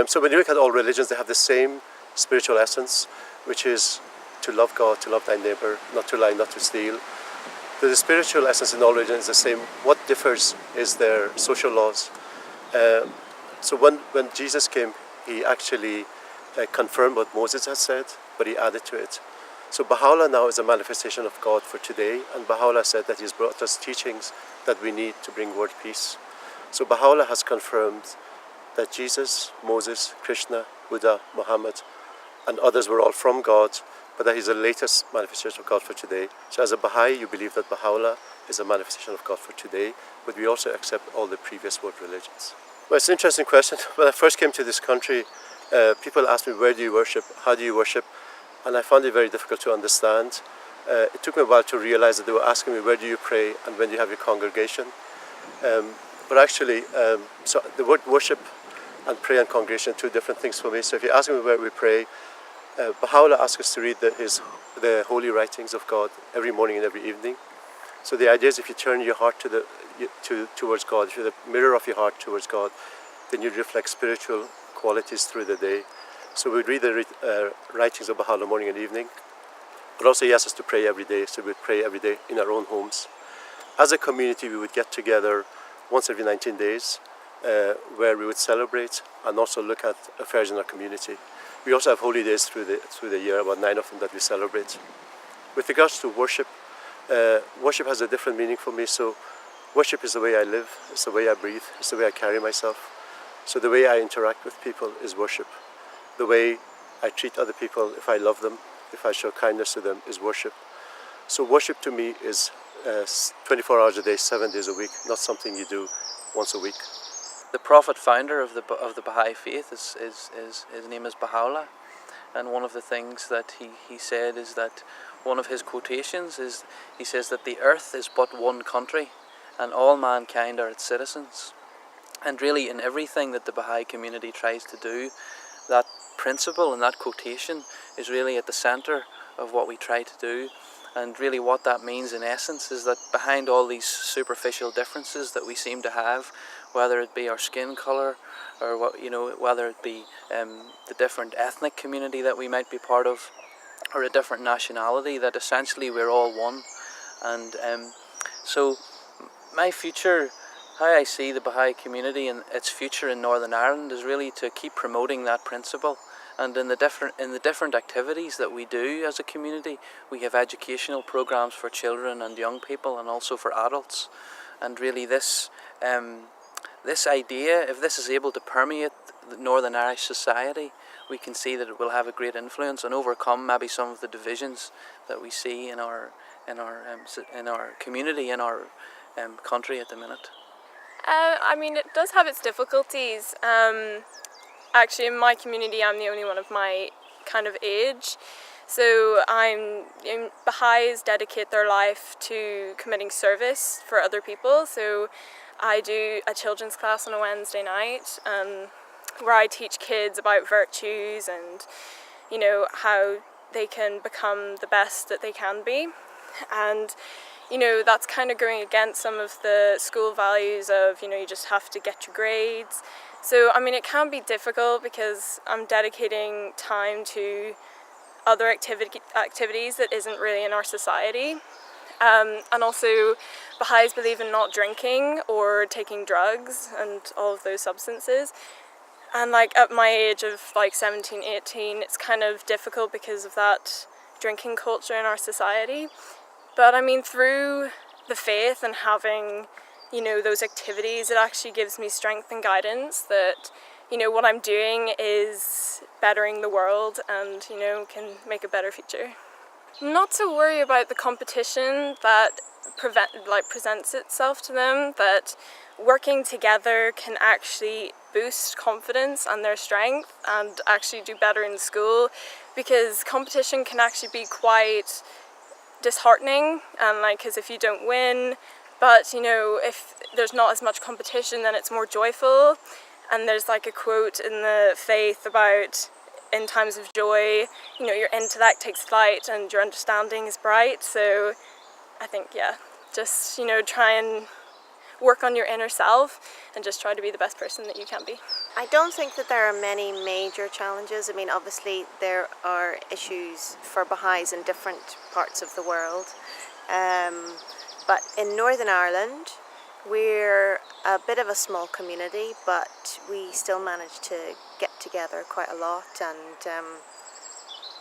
So when you look at all religions, they have the same spiritual essence, which is to love God, to love thy neighbor, not to lie, not to steal. The spiritual essence in all religions is the same. What differs is their social laws. So when Jesus came, he actually confirmed what Moses had said, but he added to it. So Baha'u'llah now is a manifestation of God for today, and Baha'u'llah said that he's brought us teachings that we need to bring world peace. So Baha'u'llah has confirmed that Jesus, Moses, Krishna, Buddha, Muhammad, and others were all from God, but that he's the latest manifestation of God for today. So as a Baha'i, you believe that Baha'u'llah is a manifestation of God for today, but we also accept all the previous world religions. Well, it's an interesting question. When I first came to this country, people asked me, where do you worship? How do you worship? And I found it very difficult to understand. It took me a while to realize that they were asking me, where do you pray and when do you have your congregation? But actually, so the word worship and pray and congregation are two different things for me. So if you ask me where we pray, Baha'u'llah asks us to read the holy writings of God every morning and every evening. So the idea is if you turn your heart towards God, if you're the mirror of your heart towards God, then you reflect spiritual qualities through the day. So we read the writings of Baha'u'llah morning and evening, but also he asks us to pray every day. So we pray every day in our own homes. As a community, we would get together once every 19 days, where we would celebrate and also look at affairs in our community. We also have holy days through the year, about 9 of them that we celebrate. With regards to worship, worship has a different meaning for me. So worship is the way I live, it's the way I breathe, it's the way I carry myself. So the way I interact with people is worship. The way I treat other people, if I love them, if I show kindness to them, is worship. So worship to me is 24 hours a day, 7 days a week, not something you do once a week. The prophet founder of the Baha'i faith, his name is Baha'u'llah, and one of the things that he said is that one of his quotations is, he says that the earth is but one country and all mankind are its citizens. And really in everything that the Baha'i community tries to do, that principle and that quotation is really at the centre of what we try to do. And really what that means in essence is that behind all these superficial differences that we seem to have, whether it be our skin colour or whether it be the different ethnic community that we might be part of, or a different nationality, that essentially we're all one. And so my future, how I see the Baha'i community and its future in Northern Ireland is really to keep promoting that principle. And in the different activities that we do as a community, we have educational programs for children and young people and also for adults. And really this idea, if this is able to permeate the Northern Irish society, we can see that it will have a great influence and overcome maybe some of the divisions that we see in our community, in our country at the minute. I mean, it does have its difficulties. Actually, in my community, I'm the only one of my kind of age. So Baha'is dedicate their life to committing service for other people. So I do a children's class on a Wednesday night, where I teach kids about virtues and, how they can become the best that they can be. And, that's kind of going against some of the school values of, you just have to get your grades. So, I mean, it can be difficult because I'm dedicating time to other activities that isn't really in our society. And also, Baha'is believe in not drinking or taking drugs and all of those substances. And at my age of 17, 18, it's kind of difficult because of that drinking culture in our society. But I mean, through the faith and having those activities, it actually gives me strength and guidance that, what I'm doing is bettering the world and, can make a better future. Not to worry about the competition that presents itself to them, that working together can actually boost confidence and their strength and actually do better in school, because competition can actually be quite disheartening, and because if you don't win, but if there's not as much competition, then it's more joyful. And there's a quote in the faith about, in times of joy, your intellect takes flight and your understanding is bright. So I think, just try and work on your inner self and just try to be the best person that you can be. I don't think that there are many major challenges. I mean, obviously there are issues for Baha'is in different parts of the world. But in Northern Ireland, we're a bit of a small community, but we still manage to get together quite a lot, and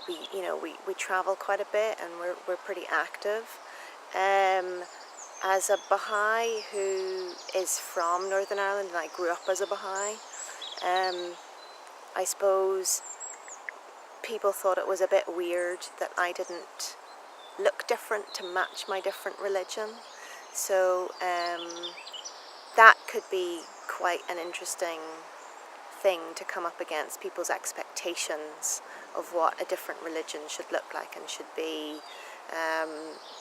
we travel quite a bit, and we're pretty active. As a Baha'i who is from Northern Ireland, and I grew up as a Baha'i, I suppose people thought it was a bit weird that I didn't look different to match my different religion. So that could be quite an interesting thing to come up against, people's expectations of what a different religion should look like and should be,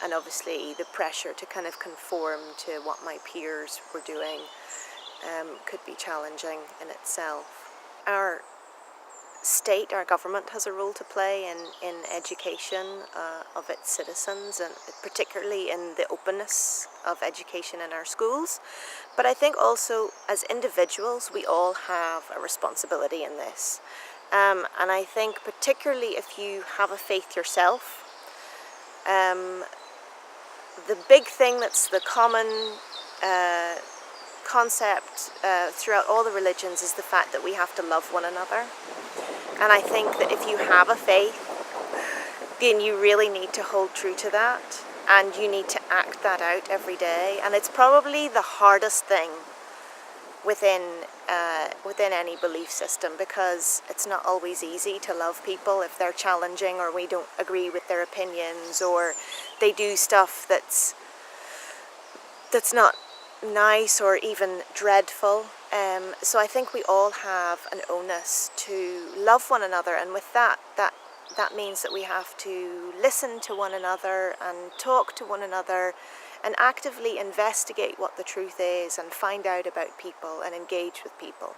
and obviously the pressure to kind of conform to what my peers were doing could be challenging in itself. Our state, our government has a role to play in education of its citizens, and particularly in the openness of education in our schools. But I think also as individuals we all have a responsibility in this, and I think particularly if you have a faith yourself, the big thing that's the common concept throughout all the religions is the fact that we have to love one another. And I think that if you have a faith, then you really need to hold true to that, and you need to act that out every day. And it's probably the hardest thing within any belief system, because it's not always easy to love people if they're challenging, or we don't agree with their opinions, or they do stuff that's not nice or even dreadful. So I think we all have an onus to love one another, and with that means that we have to listen to one another and talk to one another and actively investigate what the truth is and find out about people and engage with people.